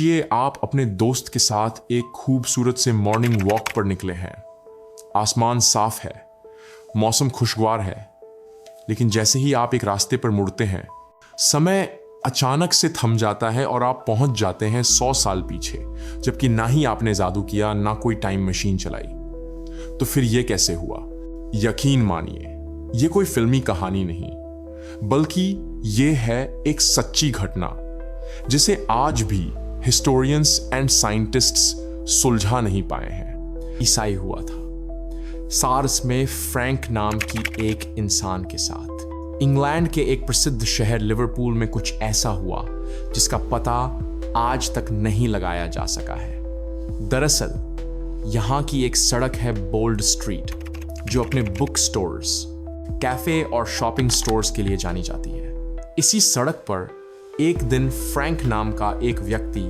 ये आप अपने दोस्त के साथ एक खूबसूरत से मॉर्निंग वॉक पर निकले हैं। आसमान साफ है, मौसम खुशगवार है, लेकिन जैसे ही आप एक रास्ते पर मुड़ते हैं, समय अचानक से थम जाता है और आप पहुंच जाते हैं 100 साल पीछे, जबकि ना ही आपने जादू किया, ना कोई टाइम मशीन चलाई। तो फिर ये कैसे हुआ? यकीन मानिए, ये कोई फिल्मी कहानी नहीं, बल्कि ये है एक सच्ची घटना जिसे आज भी हिस्टोरियंस एंड साइंटिस्ट्स सुलझा नहीं पाए हैं। ईसाई हुआ था सार्स में फ्रैंक नाम की एक इंसान के साथ। इंग्लैंड के एक प्रसिद्ध शहर लिवरपूल में कुछ ऐसा हुआ जिसका पता आज तक नहीं लगाया जा सका है। दरअसल यहाँ की एक सड़क है बोल्ड स्ट्रीट, जो अपने बुक स्टोर्स, कैफे और शॉपिंग स्टोर्स के लिए जानी जाती है। इसी सड़क पर एक दिन फ्रैंक नाम का एक व्यक्ति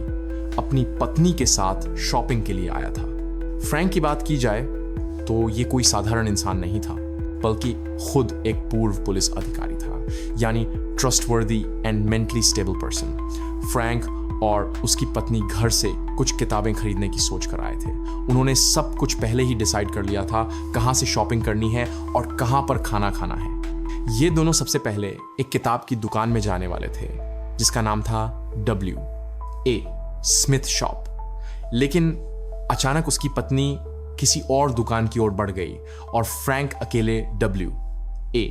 अपनी पत्नी के साथ शॉपिंग के लिए आया था। फ्रैंक की बात की जाए तो ये कोई साधारण इंसान नहीं था, बल्कि खुद एक पूर्व पुलिस अधिकारी था, यानी trustworthy and mentally stable person. Frank और उसकी पत्नी घर से कुछ किताबें खरीदने की सोच कर आए थे। उन्होंने सब कुछ पहले ही डिसाइड कर लिया था, कहाँ से शॉपिंग करनी है और कहाँ पर खाना खाना है। ये दोनों सबसे पहले एक किताब की दुकान में जाने वाले थे, जिसका नाम था W.A. Smith shop. लेकिन अचानक उसकी पत्नी किसी और दुकान की ओर बढ़ गई और फ्रैंक अकेले W.A.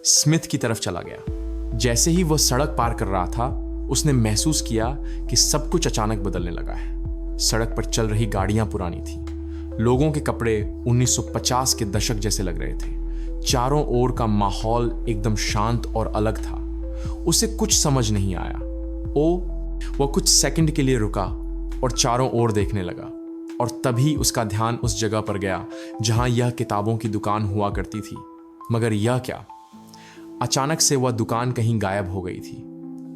स्मिथ की तरफ चला गया। जैसे ही वह सड़क पार कर रहा था, उसने महसूस किया कि सब कुछ अचानक बदलने लगा है। सड़क पर चल रही गाड़ियां पुरानी थी, लोगों के कपड़े 1950 के दशक जैसे लग रहे थे। चारों ओर का माहौल एकदम शांत और अलग था। उसे कुछ समझ नहीं आया। वह कुछ सेकंड के लिए रुका और चारों ओर देखने लगा, और तभी उसका ध्यान उस जगह पर गया जहां यह किताबों की दुकान हुआ करती थी। मगर यह क्या, अचानक से वह दुकान कहीं गायब हो गई थी।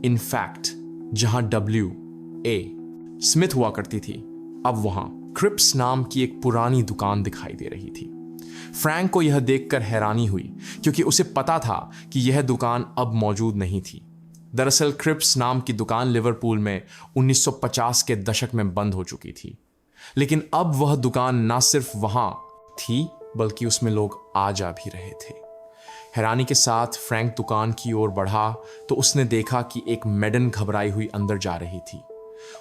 इनफैक्ट जहां W.A. स्मिथ हुआ करती थी, अब वहां क्रिप्स नाम की एक पुरानी दुकान दिखाई दे रही थी। फ्रैंक को यह देखकर हैरानी हुई, क्योंकि उसे पता था कि यह दुकान अब मौजूद नहीं थी। दरअसल क्रिप्स नाम की दुकान लिवरपूल में 1950 के दशक में बंद हो चुकी थी। लेकिन अब वह दुकान ना सिर्फ वहां थी, बल्कि उसमें लोग आ जा भी रहे थे। हैरानी के साथ फ्रैंक दुकान की ओर बढ़ा तो उसने देखा कि एक मैडन घबराई हुई अंदर जा रही थी।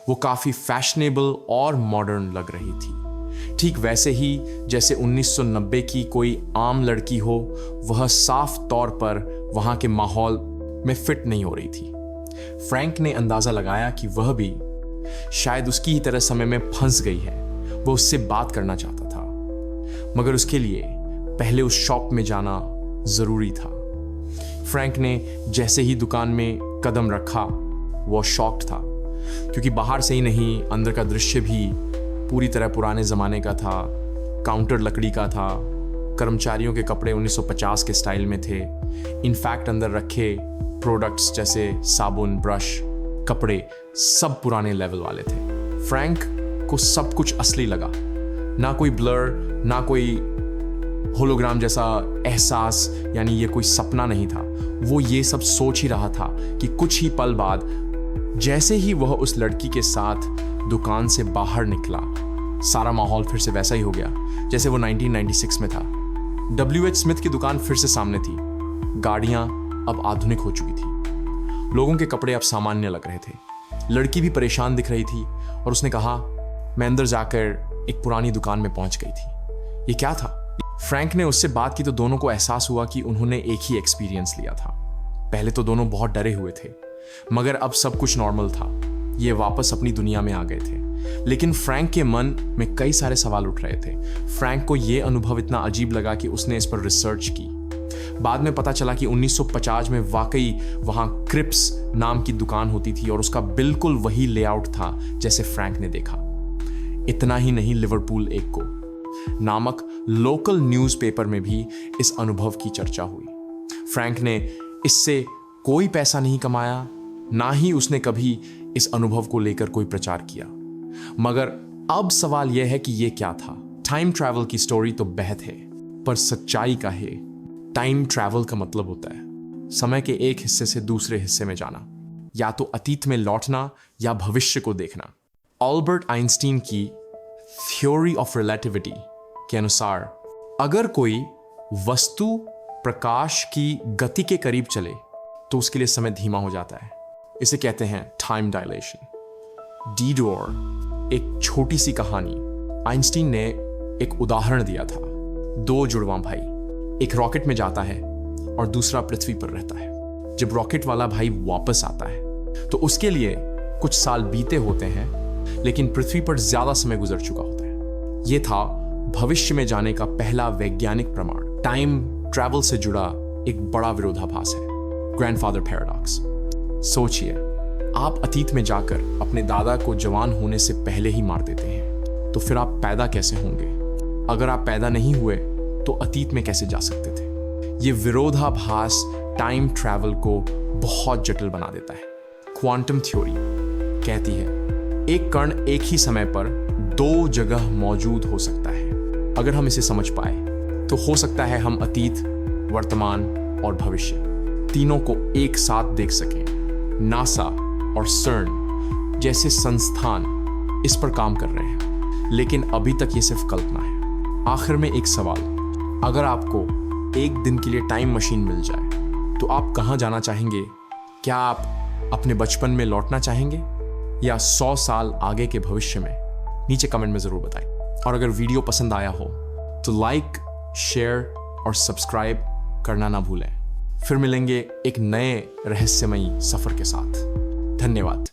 वो काफी फैशनेबल और मॉडर्न लग रही थी, ठीक वैसे ही जैसे 1990 की कोई आम लड़की हो। वह साफ तौर पर वहां के माहौल में फिट नहीं हो रही थी। फ्रैंक ने अंदाजा लगाया कि वह भी शायद उसकी ही तरह समय में फंस गई है। वह उससे बात करना चाहता था, मगर उसके लिए पहले उस शॉप में जाना जरूरी था। फ्रैंक ने जैसे ही दुकान में कदम रखा, वह शॉक्ड था, क्योंकि बाहर से ही नहीं, अंदर का दृश्य भी पूरी तरह पुराने जमाने का था। काउंटर लकड़ी का था, कर्मचारियों के कपड़े 1950 के स्टाइल में थे। इनफैक्ट अंदर रखे प्रोडक्ट्स जैसे साबुन, ब्रश, कपड़े सब पुराने लेवल वाले थे। फ्रैंक को सब कुछ असली लगा, ना कोई ब्लर, ना कोई होलोग्राम जैसा एहसास, यानी ये कोई सपना नहीं था। वो ये सब सोच ही रहा था कि कुछ ही पल बाद जैसे ही वह उस लड़की के साथ दुकान से बाहर निकला, सारा माहौल फिर से वैसा ही हो गया जैसे वो 1996 में था। W.H. स्मिथ की दुकान फिर से सामने थी। गाड़ियां अब आधुनिक हो चुकी थी, लोगों के कपड़े अब सामान्य लग रहे थे। लड़की भी परेशान दिख रही थी और उसने कहा, मैं अंदर जाकर एक पुरानी दुकान में पहुंच गई थी। ये क्या था? फ्रैंक ने उससे बात की तो दोनों को एहसास हुआ कि उन्होंने एक ही एक्सपीरियंस लिया था। पहले तो दोनों बहुत डरे हुए थे, मगर अब सब कुछ नॉर्मल था। ये वापस अपनी दुनिया में आ गए थे। लेकिन फ्रैंक के मन में कई सारे सवाल उठ रहे थे। फ्रैंक को यह अनुभव इतना अजीब लगा कि उसने इस पर रिसर्च की। बाद में पता चला कि 1950 में वाकई वहां क्रिप्स नाम की दुकान होती थी और उसका बिल्कुल वही लेआउट था जैसे फ्रैंक ने देखा। इतना ही नहीं, लिवरपूल एको नामक लोकल न्यूज़पेपर में भी इस अनुभव की चर्चा हुई। फ्रैंक ने इससे कोई पैसा नहीं कमाया, ना ही उसने कभी इस अनुभव को लेकर कोई प्रचार किया। मगर अब सवाल यह है कि यह क्या था? टाइम ट्रैवल की स्टोरी तो बेहद है, पर सच्चाई का है। टाइम ट्रैवल का मतलब होता है समय के एक हिस्से से दूसरे हिस्से में जाना, या तो अतीत में लौटना या भविष्य को देखना। अल्बर्ट आइंस्टीन की थ्योरी ऑफ रिलेटिविटी के अनुसार अगर कोई वस्तु प्रकाश की गति के करीब चले तो उसके लिए समय धीमा हो जाता है। इसे कहते हैं टाइम डायलेशन। डीडोर एक छोटी सी कहानी। आइंस्टीन ने एक उदाहरण दिया था। दो जुड़वां भाई, एक रॉकेट में जाता है और दूसरा पृथ्वी पर रहता है। जब रॉकेट वाला भाई वापस आता है तो उसके लिए कुछ साल बीते होते हैं, लेकिन पृथ्वी पर ज्यादा समय गुजर चुका होता है। यह था भविष्य में जाने का पहला वैज्ञानिक प्रमाण। टाइम ट्रैवल से जुड़ा एक बड़ा विरोधाभास है, ग्रैंडफादर पैराडॉक्स। सोचिए, आप अतीत में जाकर अपने दादा को जवान होने से पहले ही मार देते हैं, तो फिर आप पैदा कैसे होंगे? अगर आप पैदा नहीं हुए तो अतीत में कैसे जा सकते थे? ये विरोधाभास टाइम ट्रैवल को बहुत जटिल बना देता है। क्वांटम थ्योरी कहती है एक कण एक ही समय पर दो जगह मौजूद हो सकता है। अगर हम इसे समझ पाए तो हो सकता है हम अतीत, वर्तमान और भविष्य तीनों को एक साथ देख सकें। नासा और सर्न जैसे संस्थान इस पर काम कर रहे हैं, लेकिन अभी तक ये सिर्फ कल्पना है। आखिर में एक सवाल, अगर आपको एक दिन के लिए टाइम मशीन मिल जाए तो आप कहाँ जाना चाहेंगे? क्या आप अपने बचपन में लौटना चाहेंगे या 100 साल आगे के भविष्य में? नीचे कमेंट में जरूर बताएं। और अगर वीडियो पसंद आया हो तो लाइक, शेयर और सब्सक्राइब करना ना भूलें। फिर मिलेंगे एक नए रहस्यमयी सफर के साथ। धन्यवाद।